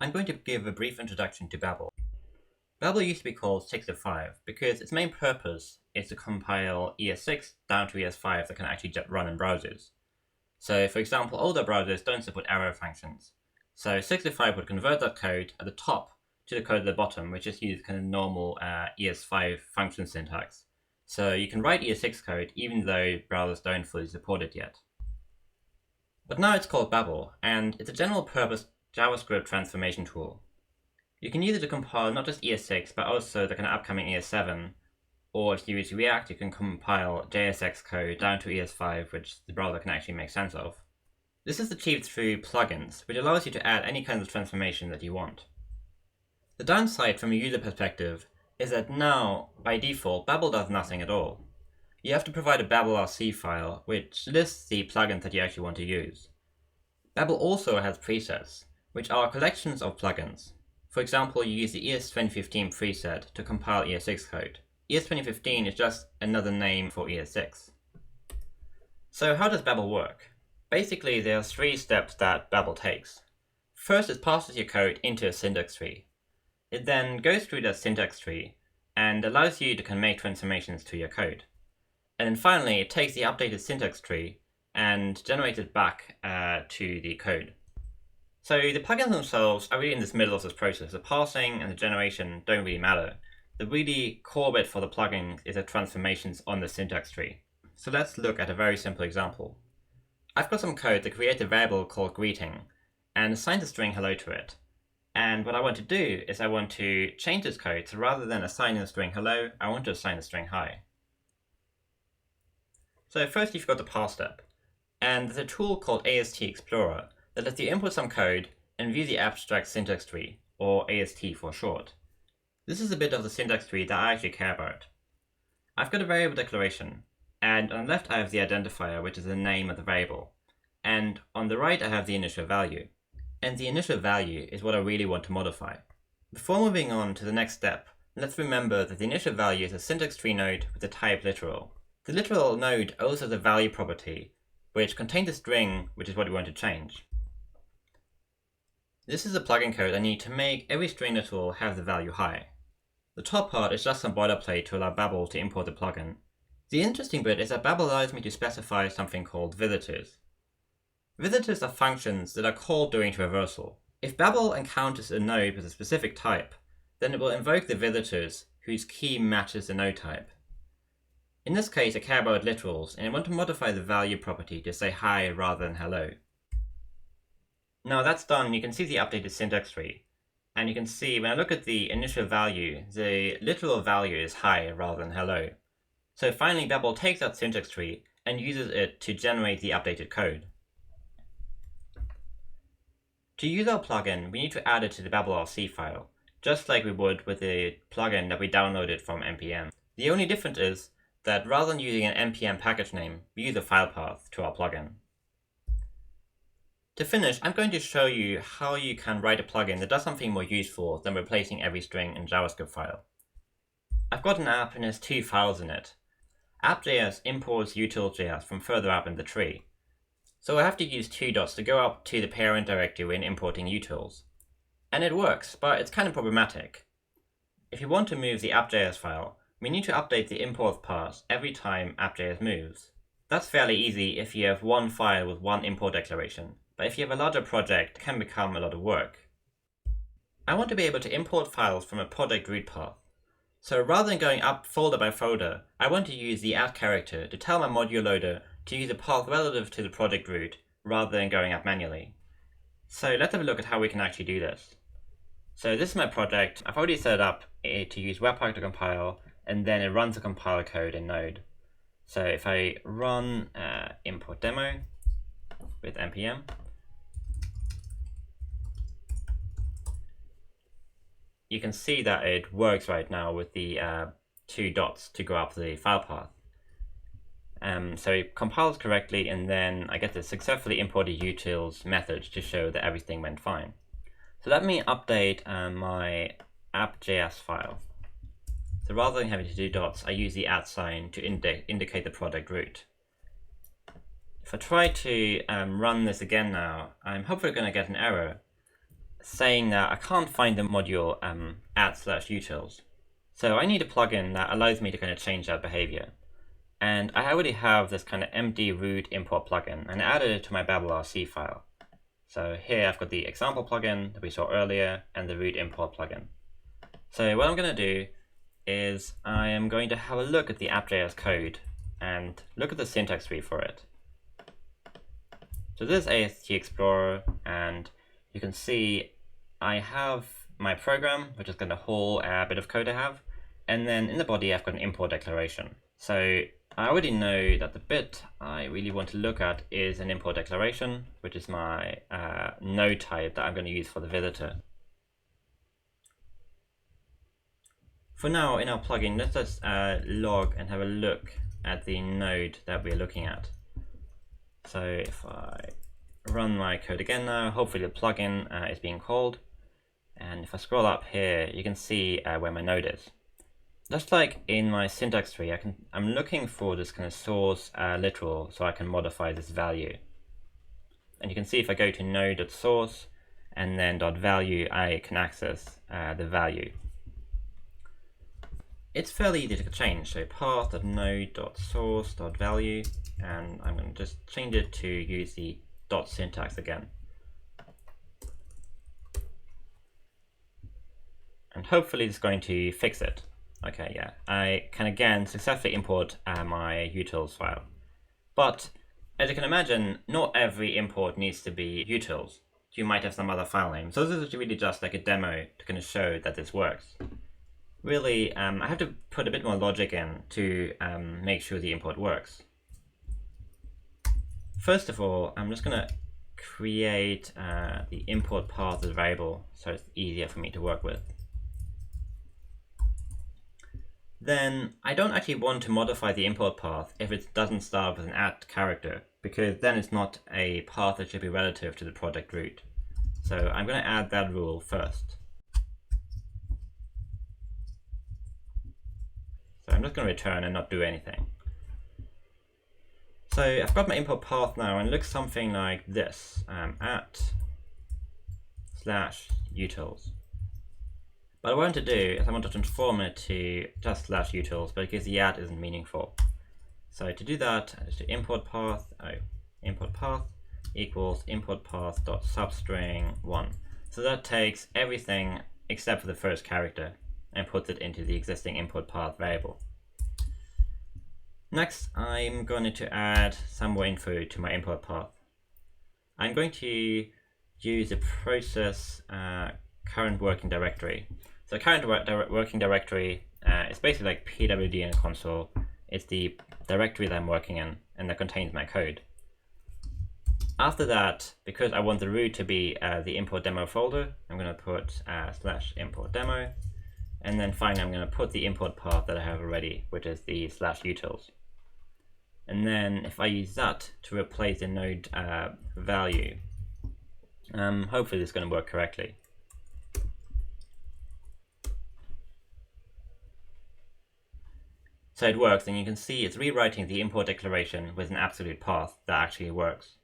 I'm going to give a brief introduction to Babel. Babel used to be called 605 because its main purpose is to compile ES6 down to ES5 that can actually run in browsers. So for example, older browsers don't support arrow functions. So 605 would convert that code at the top to the code at the bottom, which just uses kind of normal ES5 function syntax. So you can write ES6 code even though browsers don't fully support it yet. But now it's called Babel, and it's a general purpose JavaScript transformation tool. You can use it to compile not just ES6, but also the kind of upcoming ES7, or if you use React, you can compile JSX code down to ES5, which the browser can actually make sense of. This is achieved through plugins, which allows you to add any kind of transformation that you want. The downside from a user perspective is that now, by default, Babel does nothing at all. You have to provide a Babel RC file, which lists the plugins that you actually want to use. Babel also has presets, which are collections of plugins. For example, you use the ES2015 preset to compile ES6 code. ES2015 is just another name for ES6. So how does Babel work? Basically, there are three steps that Babel takes. First, it passes your code into a syntax tree. It then goes through that syntax tree and allows you to make transformations to your code. And then finally, it takes the updated syntax tree and generates it back to the code. So the plugins themselves are really in this middle of this process. The parsing and the generation don't really matter. The really core bit for the plugin is the transformations on the syntax tree. So let's look at a very simple example. I've got some code that creates a variable called greeting and assigns a string hello to it. And what I want to do is I want to change this code, so rather than assigning the string hello, I want to assign the string hi. So first you've got the parse step, and there's a tool called AST Explorer that lets you input some code and view the abstract syntax tree, or AST for short. This is a bit of the syntax tree that I actually care about. I've got a variable declaration, and on the left I have the identifier, which is the name of the variable, and on the right I have the initial value. And the initial value is what I really want to modify. Before moving on to the next step, let's remember that the initial value is a syntax tree node with the type literal. The literal node also has a value property, which contains a string, which is what we want to change. This is the plugin code I need to make every string literal have the value hi. The top part is just some boilerplate to allow Babel to import the plugin. The interesting bit is that Babel allows me to specify something called visitors. Visitors are functions that are called during traversal. If Babel encounters a node with a specific type, then it will invoke the visitors whose key matches the node type. In this case, I care about literals, and I want to modify the value property to say hi rather than hello. Now that's done, you can see the updated syntax tree. And you can see when I look at the initial value, the literal value is hi rather than hello. So finally, Babel takes that syntax tree and uses it to generate the updated code. To use our plugin, we need to add it to the Babel RC file, just like we would with the plugin that we downloaded from npm. The only difference is that rather than using an npm package name, we use a file path to our plugin. To finish, I'm going to show you how you can write a plugin that does something more useful than replacing every string in a JavaScript file. I've got an app and there's two files in it. App.js imports utils.js from further up in the tree. So I have to use two dots to go up to the parent directory when importing utils. And it works, but it's kind of problematic. If you want to move the app.js file, we need to update the import path every time app.js moves. That's fairly easy if you have one file with one import declaration, but if you have a larger project, it can become a lot of work. I want to be able to import files from a project root path. So rather than going up folder by folder, I want to use the add character to tell my module loader to use a path relative to the project root rather than going up manually. So let's have a look at how we can actually do this. So this is my project. I've already set it up to use Webpack to compile, and then it runs the compiler code in Node. So if I run import demo with npm, you can see that it works right now with the two dots to go up the file path. So it compiles correctly, and then I get the successfully imported utils method to show that everything went fine. So let me update my app.js file. So rather than having to do dots, I use the @ sign to indicate the project root. If I try to run this again now, I'm hopefully going to get an error. saying that I can't find the module add/utils. So I need a plugin that allows me to kind of change that behavior. And I already have this kind of empty root import plugin, and I added it to my Babel RC file. So here I've got the example plugin that we saw earlier and the root import plugin. So what I'm going to do is I am going to have a look at the app.js code and look at the syntax tree for it. So this is AST Explorer, and you can see I have my program, which is going to whole bit of code I have, and then in the body I've got an import declaration. So I already know that the bit I really want to look at is an import declaration, which is my node type that I'm going to use for the visitor. For now, in our plugin, let's just log and have a look at the node that we're looking at. So if I run my code again now, hopefully the plugin is being called. And if I scroll up here, you can see where my node is. Just like in my syntax tree, I'm looking for this kind of source literal so I can modify this value. And you can see if I go to node.source and then .value, I can access the value. It's fairly easy to change, so path.node.source.value, and I'm going to just change it to use the dot syntax again. And hopefully it's going to fix it. Okay, yeah, I can again successfully import my utils file. But as you can imagine, not every import needs to be utils. You might have some other file name. So this is really just like a demo to kind of show that this works. Really, I have to put a bit more logic in to make sure the import works. First of all, I'm just going to create the import path as a variable so it's easier for me to work with. Then I don't actually want to modify the import path if it doesn't start with an @ character, because then it's not a path that should be relative to the project root. So I'm going to add that rule first. So I'm just going to return and not do anything. So I've got my import path now, and it looks something like this, @/utils. But what I want to do is I want to transform it to just /utils, but because the @ isn't meaningful. So to do that, I just do import path equals import path.substring1. So that takes everything except for the first character and puts it into the existing import path variable. Next, I'm going to add some more info to my import path. I'm going to use the process current working directory. So current working directory is basically like pwd in console. It's the directory that I'm working in and that contains my code. After that, because I want the root to be the import demo folder, I'm going to put /import demo. And then finally, I'm going to put the import path that I have already, which is the /utils. And then if I use that to replace the node value, hopefully this is going to work correctly. So it works, and you can see it's rewriting the import declaration with an absolute path that actually works.